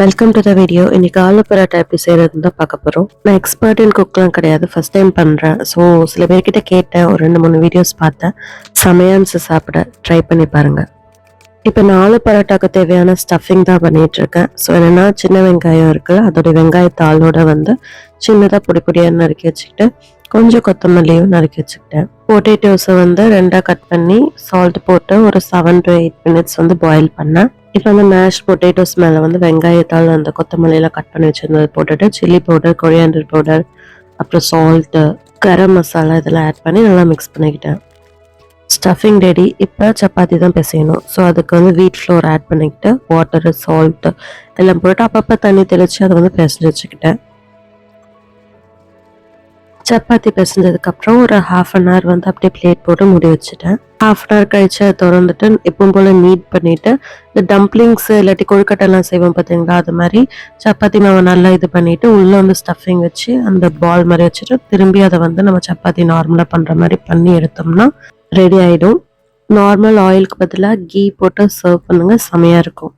Welcome to the video. இன்னைக்கு ஆலு பரோட்டா எப்படி செய்யறதுன்னு தான் பார்க்க போகிறோம். நான் எக்ஸ்பர்ட் இன் குக்லாம் கிடையாது, ஃபர்ஸ்ட் டைம் பண்ணுறேன். ஸோ சில பேர்கிட்ட கேட்டேன், ஒரு 2-3 வீடியோஸ் பார்த்தேன். செமையான்ஸு சாப்பிட ட்ரை பண்ணி பாருங்கள். இப்போ நான் ஆலு பரோட்டாக்கு தேவையான ஸ்டஃபிங் தான் பண்ணிகிட்ருக்கேன். ஸோ என்னென்னா, சின்ன வெங்காயம் இருக்குல்ல, அதோடைய வெங்காயத்தை ஆளோட சின்னதாக பொடியாக நறுக்கி வச்சுக்கிட்டு கொஞ்சம் கொத்தமல்லியும் நறுக்கி வச்சுக்கிட்டேன். பொட்டேட்டோஸை 2ஆக கட் பண்ணி சால்ட் போட்டு ஒரு 7 to 8 minutes பாயில் பண்ணேன். இப்போ மேஷ் பொட்டேட்டோஸ் மேலே வெங்காயத்தால் அந்த கொத்தமல்லியெல்லாம் கட் பண்ணி வச்சுருந்தது போட்டுட்டு சில்லி பவுடர், கொரியாண்டர் பவுடர், அப்புறம் சால்ட்டு, கரம் மசாலா இதெல்லாம் ஆட் பண்ணி நல்லா மிக்ஸ் பண்ணிக்கிட்டேன். Stuffing ready. இப்போ சப்பாத்தி தான் பிசையணும். ஸோ அதுக்கு வீட் ஃப்ளோர் ஆட் பண்ணிக்கிட்டு வாட்டரு, சால்ட்டு எல்லாம் போட்டு அப்பப்போ தண்ணி தெளித்து அதை பிசைஞ்சு வச்சுக்கிட்டேன். சப்பாத்தி பிசைஞ்சதுக்கப்புறம் ஒரு 1/2 an hour அப்படியே பிளேட் போட்டு மூடி வச்சுட்டேன். 1/2 an hour கழிச்சு அதை திறந்துட்டு எப்பவும் போல் நீட் பண்ணிவிட்டு இந்த டம்ப்ளிங்ஸ் இல்லாட்டி கொழுக்கட்டைலாம் செய்வோம் பார்த்தீங்களா, அது மாதிரி சப்பாத்தி மாவை நல்லா இது பண்ணிவிட்டு உள்ளே ஸ்டஃபிங் வச்சு அந்த பால் மாதிரி வச்சுட்டு திரும்பி அதை நம்ம சப்பாத்தி நார்மலாக பண்ணுற மாதிரி பண்ணி எடுத்தோம்னா ரெடி ஆகிடும். நார்மல் ஆயிலுக்கு பதிலாக கீ போட்டு சர்வ் பண்ணுங்கள், செமையாக இருக்கும்.